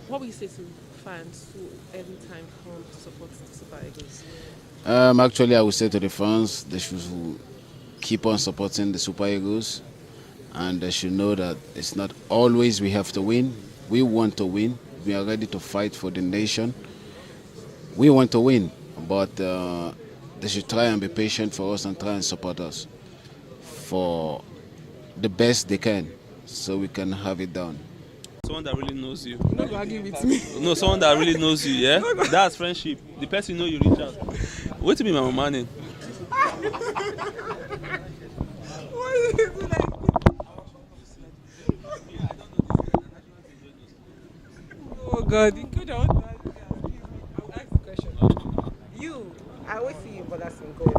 What will you say to fans who every time come to support the Super Eagles? Actually, I would say to the fans, they should keep on supporting the Super Eagles, and they should know that it's not always we have to win. We want to win. We are ready to fight for the nation. We want to win, but they should try and be patient for us and try and support us for the best they can, so we can have it done. Someone that really knows you. No, go argue with me. No, someone that really knows you, yeah? That's friendship. The person you know you reach out. Wait to be my mama name. Why is it like? Oh God, you could have asked the question. You, I always see you in Bolas in God.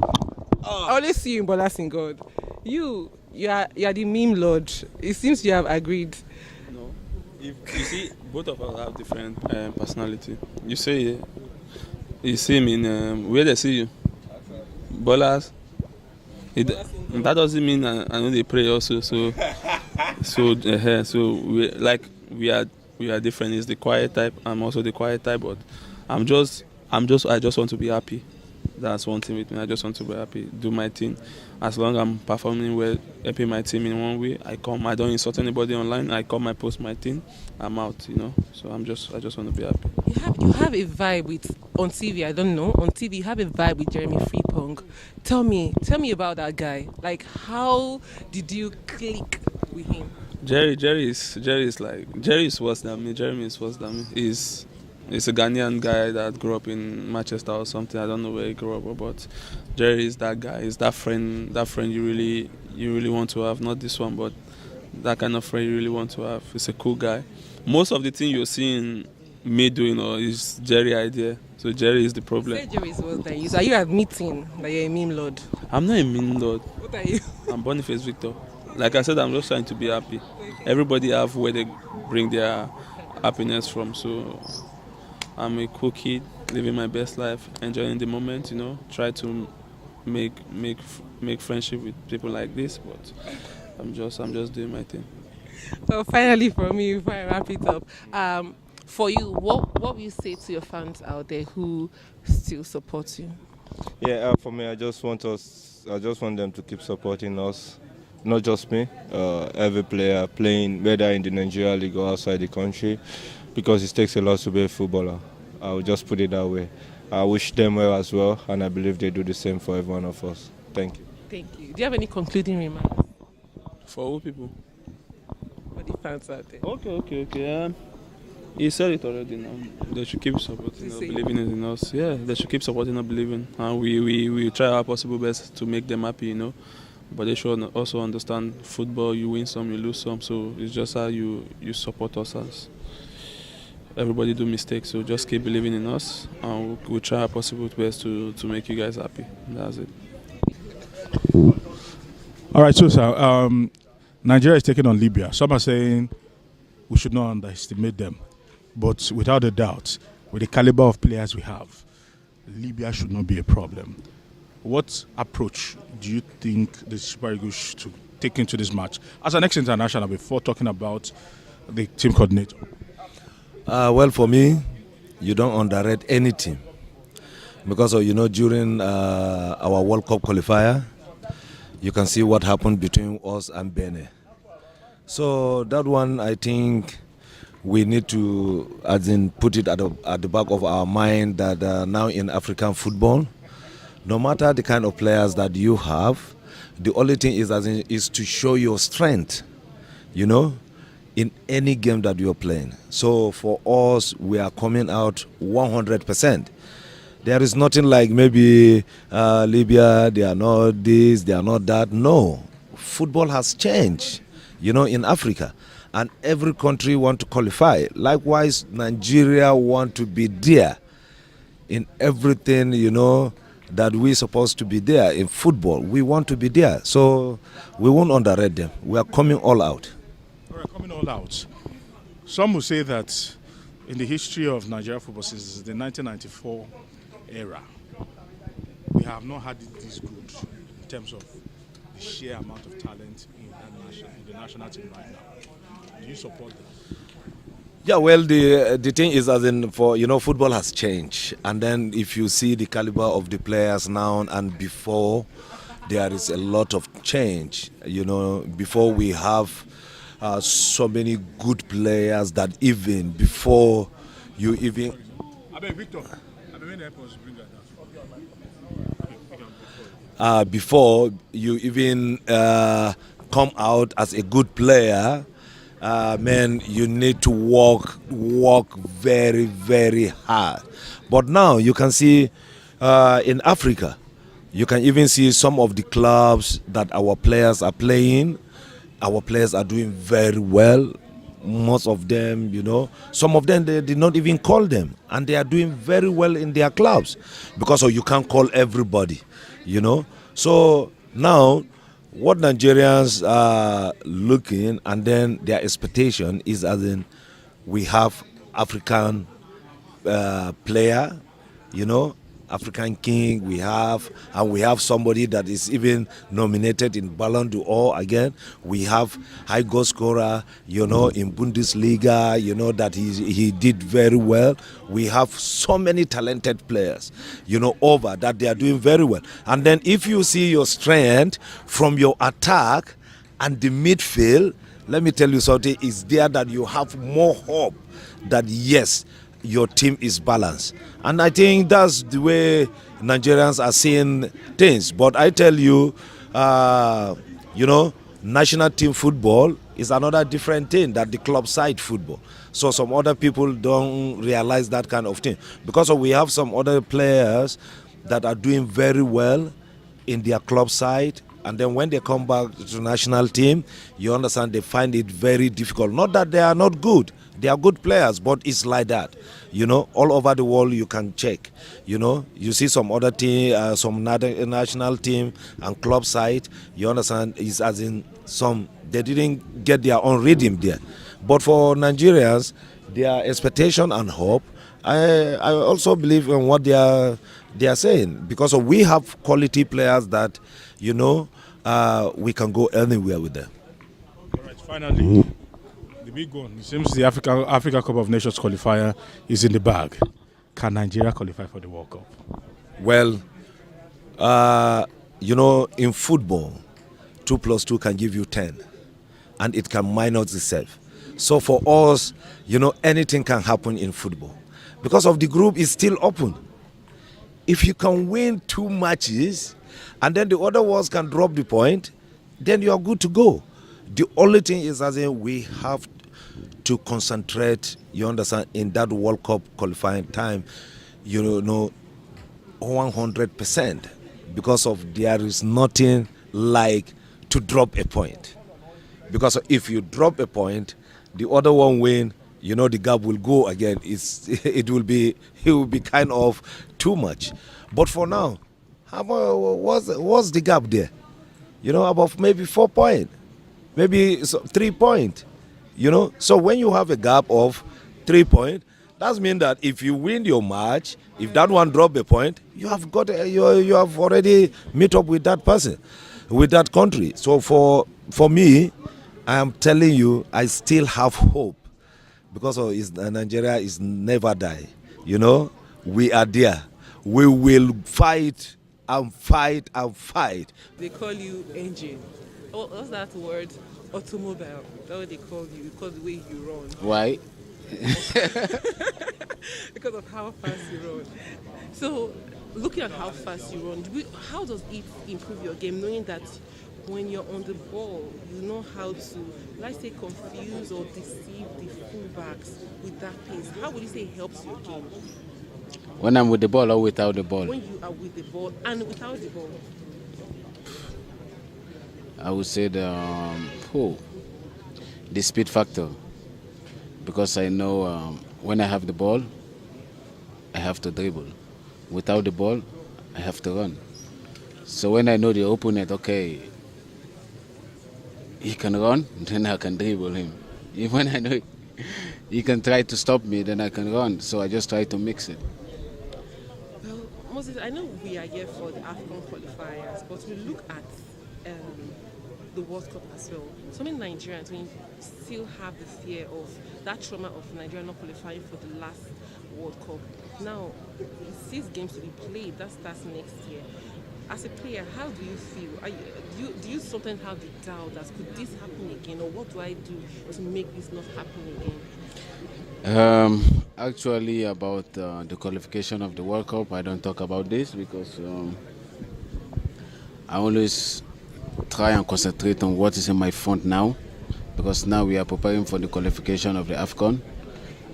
I always see you in Bolas in God. You are the meme lord. It seems you have agreed. No. If you see, both of us have different personality. You see me in where they see you, ballers. That doesn't mean I know they pray also. So we are different. It's the quiet type. I'm also the quiet type, but I just want to be happy. That's one thing with me. I just want to be happy, do my thing. As long as I'm performing well, helping my team in one way, I come. I don't insult anybody online. I come, I post my thing. I'm out, you know. So I just want to be happy. You have a vibe with on TV. I don't know on TV. You have a vibe with Jeremy Frimpong. Tell me about that guy. Like, how did you click with him? Jerry is worse than me. Jeremy is worse than me. He's a Ghanaian guy that grew up in Manchester or something. I don't know where he grew up, but Jerry is that guy. He's that friend you really want to have. Not this one, but that kind of friend you really want to have. He's a cool guy. Most of the thing you're seeing me doing is Jerry idea. So Jerry is the problem. Say Jerry is worse than you. So are you admitting that you're a meme lord? I'm not a mean lord. What are you? I'm Boniface Victor. Like I said, I'm just trying to be happy. Everybody have where they bring their happiness from. So I'm a cool kid, living my best life, enjoying the moment. You know, try to make friendship with people like this. But I'm just doing my thing. So finally, for me, before I wrap it up, for you, what will you say to your fans out there who still support you? Yeah, for me, I just want them to keep supporting us, not just me, every player playing, whether in the Nigeria league or outside the country, because it takes a lot to be a footballer. I will just put it that way. I wish them well as well, and I believe they do the same for every one of us. Thank you. Thank you. Do you have any concluding remarks For all people. for the fans out there? Okay. He said it already now. They should keep supporting us, believing in us. Yeah, they should keep supporting us, believing. And we try our possible best to make them happy, you know. But they should also understand football, you win some, you lose some. So it's just how you support us as everybody do mistakes. So just keep believing in us and we'll try our possible best to make you guys happy. That's it. All right, so sir, Nigeria is taking on Libya. Some are saying we should not underestimate them, but without a doubt, with the caliber of players we have, Libya should not be a problem. What approach do you think the Super Eagles should take into this match as an ex-international before talking about the team coordinator? Well, for me, you don't underrate any team because during our World Cup qualifier, you can see what happened between us and Benin. So that one, I think we need to, put it at the back of our mind that now in African football, no matter the kind of players that you have, the only thing is to show your strength, in any game that you're playing. So for us, we are coming out 100%. There is nothing like maybe Libya, they are not this, they are not that. No, football has changed, in Africa. And every country want to qualify. Likewise, Nigeria want to be there in everything, that we're supposed to be there in football. We want to be there. So we won't underrate them. We are coming all out. All right, coming all out. Some will say that in the history of Nigeria football since the 1994 era, we have not had it this good in terms of the sheer amount of talent in the national team right now. Do you support that? Yeah, well, the thing is, as in, for football has changed, and then if you see the caliber of the players now and before, there is a lot of change. Before we have so many good players that even before you even before you even come out as a good player, man, you need to work very, very hard. But now you can see in Africa, you can even see some of the clubs that our players are playing. Our players are doing very well. Most of them, some of them they did not even call them, and they are doing very well in their clubs because you can't call everybody, So now, what Nigerians are looking, and then their expectation is, as in, we have African player, African king and we have somebody that is even nominated in Ballon d'Or again. We have high goal scorer, in Bundesliga, that he did very well. We have so many talented players, over that they are doing very well. And then if you see your strength from your attack and the midfield, let me tell you something, it's there that you have more hope that yes, your team is balanced. And I think that's the way Nigerians are seeing things. But I tell you, national team football is another different thing than the club side football. So some other people don't realize that kind of thing. Because we have some other players that are doing very well in their club side, and then when they come back to national team, you understand, they find it very difficult. Not that they are not good. They are good players, but it's like that. All over the world you can check. You see some other team, some national team and club side, you understand, is as in they didn't get their own rhythm there. But for Nigerians, their expectation and hope, I also believe in what they are saying, because we have quality players that, we can go anywhere with them. All right, finally, the big one. It seems the Africa Cup of Nations qualifier is in the bag. Can Nigeria qualify for the World Cup? Well, in football, 2 + 2 can give you 10, and it can minus itself. So for us, anything can happen in football. Because of the group is still open. If you can win 2 matches, and then the other ones can drop the point, then you are good to go. The only thing is, as in, we have to concentrate, you understand, in that World Cup qualifying time, 100%, because there is nothing like to drop a point. Because if you drop a point, the other one win, the gap will go again. It will be kind of too much. But for now, what's the gap there? About maybe 4 points, maybe 3 points. So when you have a gap of 3 points, that means that if you win your match, if that one drop a point, you have already met up with that person, with that country. So for me, I am telling you, I still have hope, because Nigeria is never die. We are there. We will fight and fight and fight. They call you engine. What's that word? Automobile. That's what they call you, because the way you run. Why? Because of how fast you run. So, looking at how fast you run, how does it improve your game, knowing that when you're on the ball, you know how to, let's say, confuse or deceive the fullbacks with that pace? How would you say it helps your game? When I'm with the ball or without the ball? When you are with the ball and without the ball. I would say the speed factor, because I know when I have the ball, I have to dribble. Without the ball, I have to run. So when I know the opponent, okay, he can run, then I can dribble him. Even when I know he can try to stop me, then I can run. So I just try to mix it. Well, Moses, I know we are here for the AFCON qualifiers, but we look at the World Cup as well. So many Nigerians still have the fear of that trauma of Nigeria not qualifying for the last World Cup. Now, 6 games to be played, that starts next year. As a player, how do you feel? Do you sometimes have the doubt that could this happen again, or what do I do to make this not happen again? Actually, about the qualification of the World Cup, I don't talk about this because I always try and concentrate on what is in my front now, because now we are preparing for the qualification of the AFCON.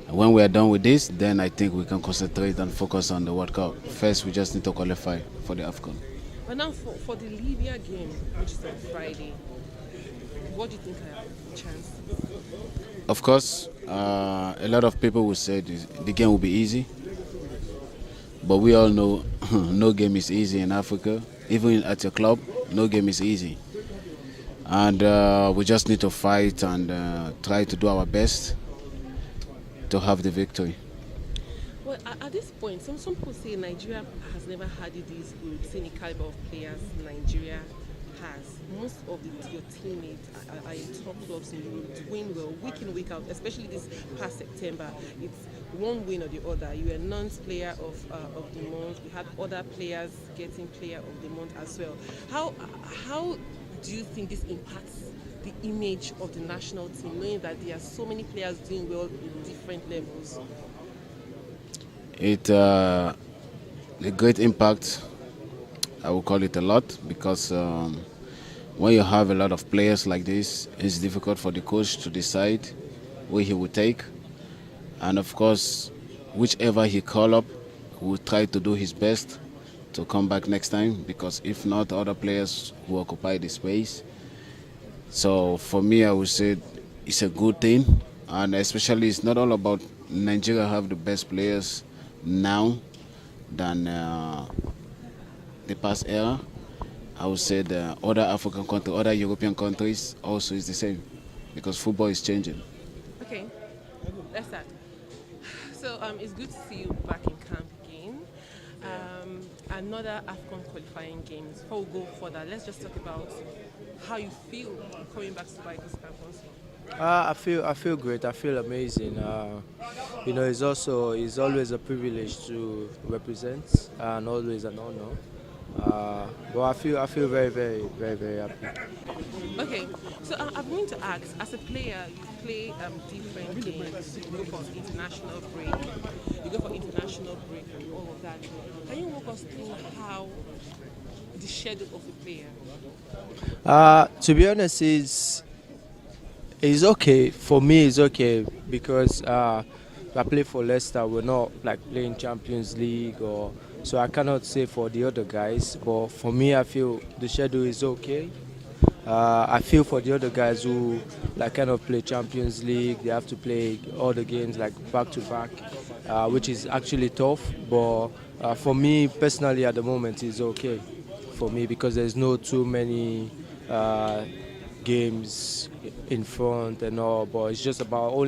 And when we are done with this, then I think we can concentrate and focus on the World Cup. First, we just need to qualify for the AFCON. But now for the Libya game, which is on Friday, what do you think are the chances? Of course, a lot of people will say the game will be easy, but we all know no game is easy in Africa. Even at your club, no game is easy. And we just need to fight and try to do our best to have the victory. Well, at this point, some people say Nigeria has never had it this good, seeing the caliber of players Nigeria has. Most of your teammates are in top clubs in Europe, doing well, week in, week out, especially this past September. It's one win or the other. You were announced player of the month. We had other players getting player of the month as well. How do you think this impacts the image of the national team, knowing that there are so many players doing well in different levels? It a great impact. I will call it a lot because when you have a lot of players like this, it's difficult for the coach to decide where he will take. And of course, whichever he call up, he will try to do his best to come back next time, because if not, other players will occupy the space. So for me, I would say it's a good thing, and especially it's not all about Nigeria have the best players now than the past era. I would say the other African countries, other European countries also is the same, because football is changing. Okay, let's start. So it's good to see you back in camp again. Another AFCON qualifying game. Before we go further, let's just talk about how you feel coming back to Super Eagles camp also. I feel great. I feel amazing. It's always a privilege to represent and always an honor. But I feel very, very, very, very happy. Okay, so I'm going to ask, as a player, you play different games. You go for international break. And all of that. Can you walk us through how the schedule of a player? To be honest, it's okay. For me, it's okay because I play for Leicester. We're not like playing Champions League, so I cannot say for the other guys. But for me, I feel the schedule is okay. I feel for the other guys who like kind of play Champions League, they have to play all the games like back to back, which is actually tough. But for me personally, at the moment, it's okay for me because there's no too many games in front and all. But it's just about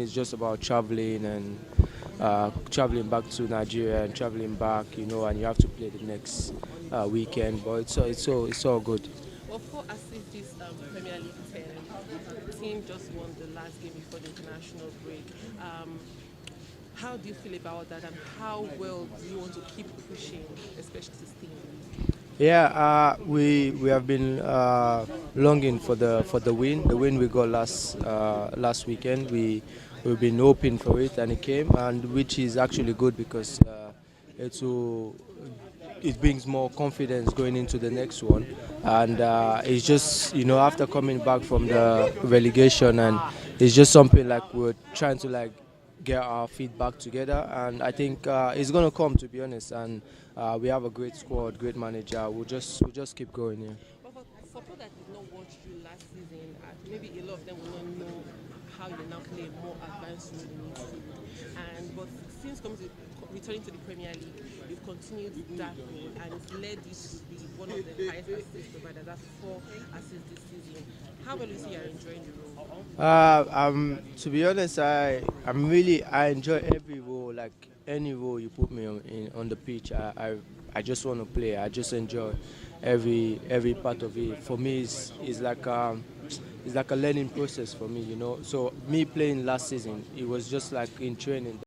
just about traveling and traveling back to Nigeria and traveling back, and you have to play the next weekend. But it's all good. Well, 4 assists this Premier League 10. The team just won the last game before the international break. How do you feel about that, and how well do you want to keep pushing, especially to stay in the league? Yeah, we have been longing for the win. The win we got last weekend. We've been hoping for it, and it came, and which is actually good because it brings more confidence going into the next one. And it's just, after coming back from the relegation, and it's just something like we're trying to like get our feet back together. And I think it's going to come, to be honest. And we have a great squad, great manager. We'll just keep going, yeah. But for people that did not watch you last season, maybe a lot of them will not know how you now play a more advanced role in midfield. But since returning to the Premier League, you've continued that role, and it's led you to be one of the highest assist providers. That's 4 assists this season. How well you see you're enjoying the role? To be honest, I enjoy every role. Like any role you put me on the pitch, I I just want to play. I just enjoy every part of it. For me, it's like it's like a learning process for me, you know. So me playing last season, it was just like in training.